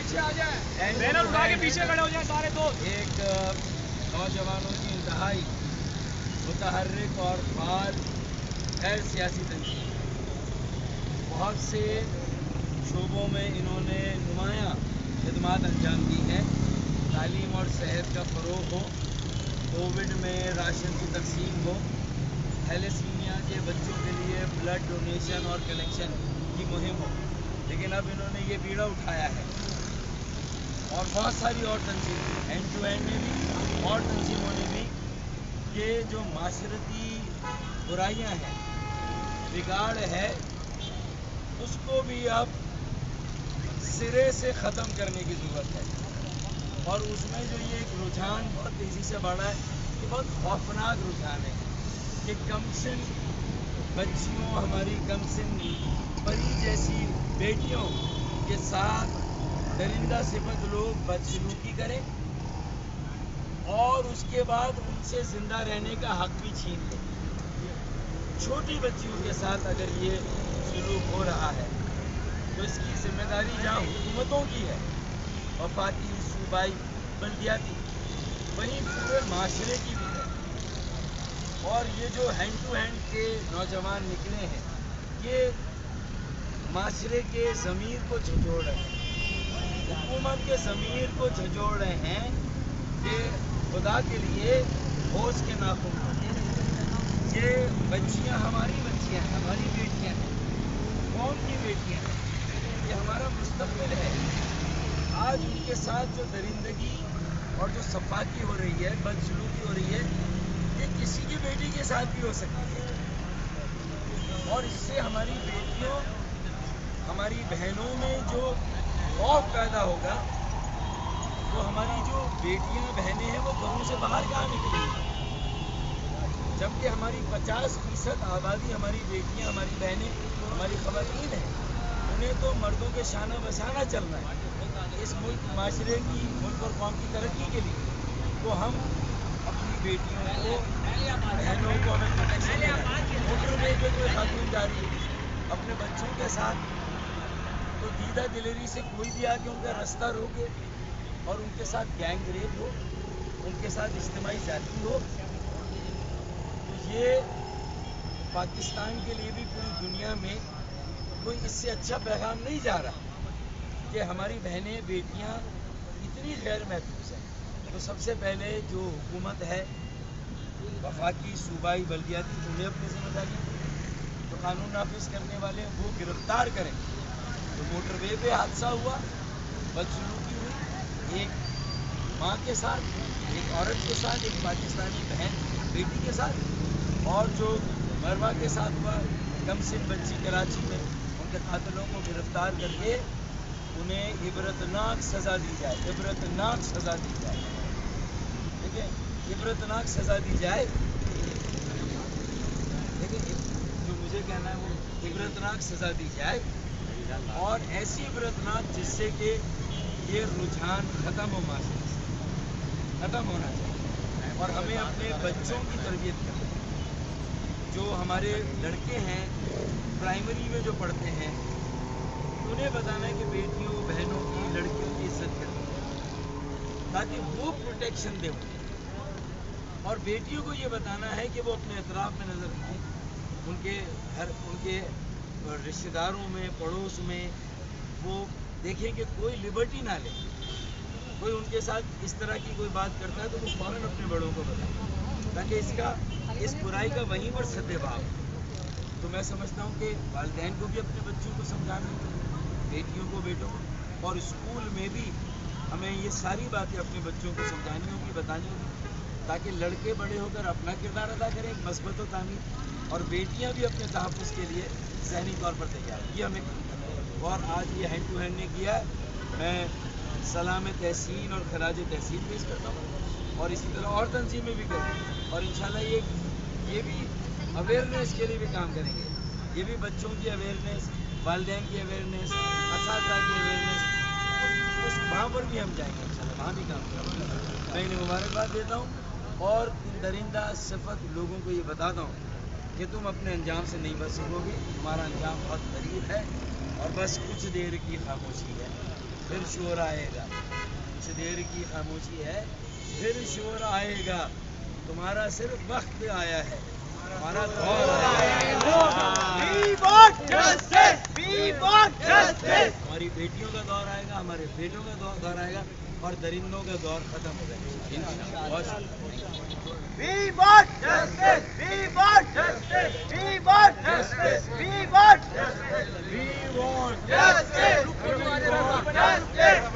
پیچھے آ جائیں, بینر اٹھا کے پیچھے کھڑے ہو جائیں سارے دوست. ایک نوجوانوں کی انتہائی متحرک اور فعال غیر سیاسی تنظیم, بہت سے شعبوں میں انہوں نے نمایاں خدمات انجام دی ہیں. تعلیم اور صحت کا فروغ ہو, کووڈ میں راشن کی تقسیم ہو, تھیلیسیمیا کے بچوں کے لیے بلڈ ڈونیشن اور کلیکشن کی مہم ہو. لیکن اب انہوں نے یہ بیڑا اٹھایا ہے, اور بہت ساری اور تنظیمیں ہینڈ ٹو ہینڈ میں بھی اور تنظیموں نے بھی, کہ جو معاشرتی برائیاں ہیں, بگاڑ ہے, اس کو بھی اب سرے سے ختم کرنے کی ضرورت ہے. اور اس میں جو یہ ایک رجحان بہت تیزی سے بڑھا ہے, یہ بہت خوفناک رجحان ہے کہ کم سن بچیوں, ہماری کم سن پری جیسی بیٹیوں کے ساتھ درندہ صفت لوگ بدسلوکی کریں, اور اس کے بعد ان سے زندہ رہنے کا حق بھی چھین لیں. چھوٹی بچیوں کے ساتھ اگر یہ سلوک ہو رہا ہے تو اس کی ذمہ داری جہاں حکومتوں کی ہے, وفاقی, صوبائی, بلدیاتی, وہیں پورے معاشرے کی بھی ہے. اور یہ جو ہینڈ ٹو ہینڈ کے نوجوان نکلے ہیں, یہ معاشرے کے ضمیر کو جھنجھوڑ رہے ہیں, حکومت کے ضمیر کو جھنجھوڑ رہے ہیں کہ خدا کے لیے ہوش کے ناخن ہوں. یہ بچیاں ہماری بچیاں ہیں, ہماری بیٹیاں ہیں, قوم کی بیٹیاں ہیں, یہ ہمارا مستقبل ہے. آج ان کے ساتھ جو درندگی اور جو سفاکی ہو رہی ہے, بدسلوکی ہو رہی ہے, یہ کسی کی بیٹی کے ساتھ بھی ہو سکتی ہے. اور اس سے ہماری بیٹیوں, ہماری بہنوں میں جو خوف پیدا ہوگا, تو ہماری جو بیٹیاں بہنیں ہیں وہ گھروں سے باہر کہاں نکلیں گی, جبکہ ہماری 50% آبادی ہماری بیٹیاں, ہماری بہنیں, ہماری خواتین ہیں. انہیں تو مردوں کے شانہ بشانہ چلنا ہے اس ملک, معاشرے کی, ملک اور قوم کی ترقی کے لیے. تو ہم اپنی بیٹیوں کو, بہنوں کو ہمیں پروٹیکشن دینا ہے. موٹر وے پہ کوئی خاتون جا رہی ہے اپنے بچوں کے ساتھ, تو دیدہ دلیری سے کوئی بھی آ کے ان کا راستہ روکے اور ان کے ساتھ گینگ ریپ ہو, ان کے ساتھ اجتماعی زیادتی ہو, تو یہ پاکستان کے لیے بھی پوری دنیا میں کوئی اس سے اچھا پیغام نہیں جا رہا کہ ہماری بہنیں, بیٹیاں اتنی غیر محفوظ ہیں. تو سب سے پہلے جو حکومت ہے, وفاقی, صوبائی, بلدیاتی, انہیں اپنی ذمہ داری, جو قانون نافذ کرنے والے ہیں وہ گرفتار کریں. تو موٹر وے پہ حادثہ ہوا, بدسلوکی ہوئی ایک ماں کے ساتھ, ایک عورت کے ساتھ, ایک پاکستانی بہن بیٹی کے ساتھ, اور جو مروا کے ساتھ ہوا, کم سن بچی کراچی میں, ان کے قاتلوں کو گرفتار کر کے انہیں عبرتناک سزا دی جائے, عبرتناک سزا دی جائے. ٹھیک ہے, عبرتناک سزا دی جائے. لیکن جو مجھے کہنا ہے وہ عبرتناک سزا دی جائے, اور ایسی عبرتناک جس سے کہ یہ رجحان ختم ہو, معاشرے سے ختم ہونا چاہیے. اور ہمیں اپنے بچوں کی تربیت کرنی ہے. جو ہمارے لڑکے ہیں پرائمری میں جو پڑھتے ہیں, انہیں بتانا ہے کہ بیٹیوں, بہنوں کی, لڑکیوں کی عزت کرنی ہے تاکہ وہ پروٹیکشن دے انہیں. اور بیٹیوں کو یہ بتانا ہے کہ وہ اپنے اطراف میں نظر رکھیں, ان کے گھر, ان کے رشتہ داروں میں, پڑوس میں وہ دیکھیں کہ کوئی لبرٹی نہ لے. کوئی ان کے ساتھ اس طرح کی کوئی بات کرتا ہے تو وہ فوراً اپنے بڑوں کو بتائیں, تاکہ اس برائی کا وہیں پر سدبھاؤ. تو میں سمجھتا ہوں کہ والدین کو بھی اپنے بچوں کو سمجھانا ہے, بیٹیوں کو, بیٹوں کو, اور اسکول میں بھی ہمیں یہ ساری باتیں اپنے بچوں کو سمجھانی ہوگی, بتانی ہوگی, تاکہ لڑکے بڑے ہو کر اپنا کردار ادا کریں, ایک مثبت و تعمیر, اور بیٹیاں بھی اپنے تحفظ کے لیے ذہنی طور پر تیار. یہ ہمیں کرنا. اور آج یہ ہینڈ ٹو ہینڈ نے کیا ہے, میں سلام تحسین اور خراج تحسین پیش کرتا ہوں, اور اسی طرح اور تنظیمیں بھی کریں, اور انشاءاللہ یہ بھی اویئرنیس کے لیے بھی کام کریں گے. یہ بھی بچوں کی اویئرنیس, والدین کی اویئرنیس, اساتذہ کی اویئرنیس, اس وہاں پر بھی ہم جائیں گے انشاءاللہ, وہاں بھی کام کریں گے. میں انہیں مبارکباد دیتا ہوں, اور ان درندہ صفت لوگوں کو یہ بتاتا ہوں کہ تم اپنے انجام سے نہیں بچ سکو گے, تمہارا انجام بہت قریب ہے, اور بس کچھ دیر کی خاموشی ہے. پھر شور آئے گا. کچھ دیر کی خاموشی ہے, پھر شور آئے گا. تمہارا صرف وقت آیا ہے, تمہارا دور آیا ہے. ہماری بیٹیوں کا دور آئے گا, ہمارے بیٹوں کا دور آئے گا, اور درندوں کا دور ختم ہو جائے گا انشاءاللہ. بہت شکریہ. We want justice! We want justice! We want justice! We want justice! We want Justice! Justice!